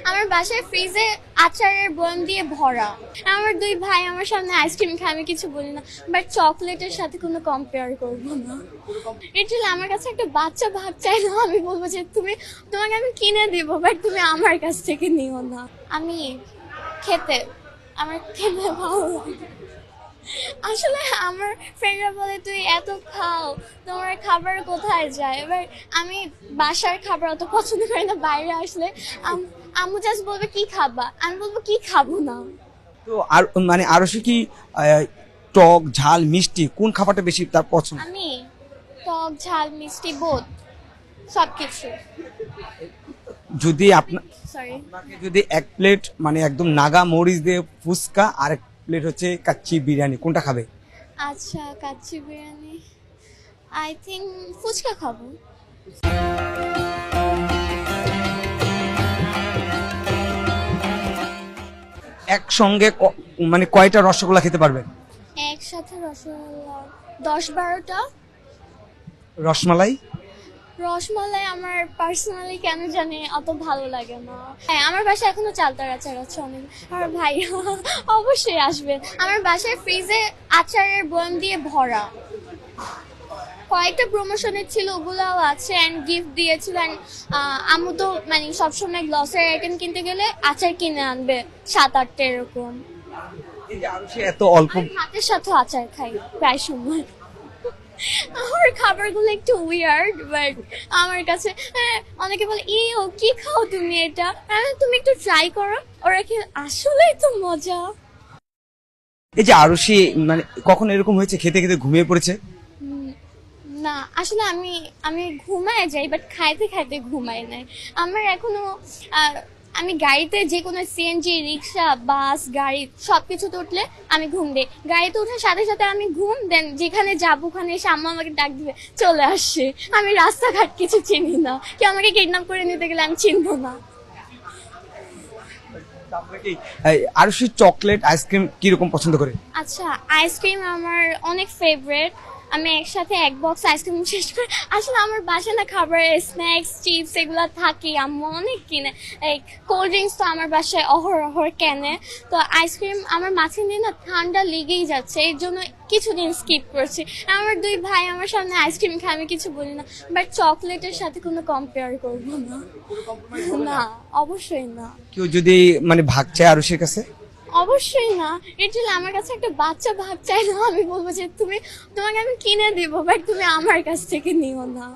আমার বাসায় ফ্রিজে আচারের বয়াম দিয়ে ভরা। আমার দুই ভাই আমার সামনে আইসক্রিম খায়, আমি কিছু বলি না, বাট চকলেটের সাথে কোনো কম্পেয়ার করবো না। লিটারালি আমার কাছে একটা বাচ্চা ভাগ চাইলেও আমি বলবো যে তোমাকে আমি কিনে দিব, বাট তুমি আমার কাছ থেকে নিও না। আমি আমার খেতে ভালো লাগে। আসলে আমার ফ্রেন্ডরা বলে তুই এত খাও, তোমার খাবার কোথায় যায়। এবার আমি বাসার খাবার অত পছন্দ করি না, বাইরে আসলে আম্মু জাস্ট বলবে কি খাবা, আমি বলবো কি খাবো না। তো আর মানে আরশি কি টক ঝাল মিষ্টি কোন খাবারটা বেশি তার পছন্দ? আমি টক ঝাল মিষ্টি বোধ সবকিছু। যদি আপনাকে সরি, যদি এক প্লেট মানে একদম নাগা মরিচ দিয়ে ফুচকা আর এক প্লেট হচ্ছে কাচ্চি বিরিয়ানি, কোনটা খাবে? আচ্ছা কাচ্চি বিরিয়ানি, আই থিঙ্ক ফুচকা খাবো। একসঙ্গে মানে কয়টা রসগোল্লা খেতে পারবেন? একসাথে রসগোল্লা 10-12টা। রসমালাই? রসমালাই আমার পার্সোনালি কেন জানি অত ভালো লাগে না। হ্যাঁ, আমার বাসায় এখনো চালতার আচার আছে অনেক। আমার ভাই অবশ্যই আসবে। আমার বাসায় ফ্রিজে আচারের বয়াম দিয়ে ভরা। কয়েকটা প্রমোশনের ছিল, ওগুলাও আছে, অ্যান্ড গিফট দিয়েছিল। অ্যান্ড আম্মু তো মানে সবসময় গ্লসের আইটেম কিনতে গেলে আচার কিনে আনবে 7-8টা এরকম। এই যে আরশি এত অল্প ভাতের সাথে আচার খাই প্রায় সময়। আমার খাবারগুলো একটু উইয়ার্ড, বাট আমার কাছে অনেকে বলে ও কি খাও তুমি এটা, তুমি একটু ট্রাই করো, ওরা কি আসলেই তো মজা। এই যে আরশি মানে কখন এরকম হয়েছে খেতে খেতে ঘুমিয়ে পড়েছে? না, আসলে আমি ঘুমায় যাই, বাট খাইতে খাইতে ঘুমাই নাই। আমার এখনো আমি গাড়িতে যে কোনো সিএনজি রিক্সা বাস গাড়ি সবকিছুতে উঠলে আমি ঘুম দিই। গাড়িতে ওঠার সাথে সাথে আমি ঘুম, দেন যেখানে যাবো ওখানে এসে আম্মা আমাকে ডাক দিবে চলে আসছে। আমি রাস্তাঘাট কিছু চিনি না, কেউ আমাকে কিডন্যাপ করে নিতে গেলে আমি চিনবো না। আরশি চকলেট আইসক্রিম কিরকম পছন্দ করে? আচ্ছা, আইসক্রিম আমার অনেক ফেভারিট। আমি একসাথে এক বক্স আইসক্রিম শেষ করি। আসলে আমার বাসায় না খাবারের স্ন্যাক্স চিপস এগুলো থাকে, আম্মু অনেক কিনে। লাইক কোল্ড ড্রিঙ্কস তো আমার বাসায় অহরহ কেনে। তো আইসক্রিম আমার মাঝখানে না ঠান্ডা লেগেই যাচ্ছে, এর জন্য কিছুদিন স্কিপ করছি। আমার দুই ভাই আমার সামনে আইসক্রিম খায়, আমি কিছু বলি না, বাট চকলেটের সাথে কোনো কম্পেয়ার করবো না। না, অবশ্যই না। কেউ যদি মানে ভাগ চায় আরশির কাছে? অবশ্যই না। লিটারালি আমার কাছে একটা বাচ্চা ভাগ চাইলেও আমি বলবো যে তোমাকে আমি কিনে দিব, বাট তুমি আমার কাছ থেকে নিও না।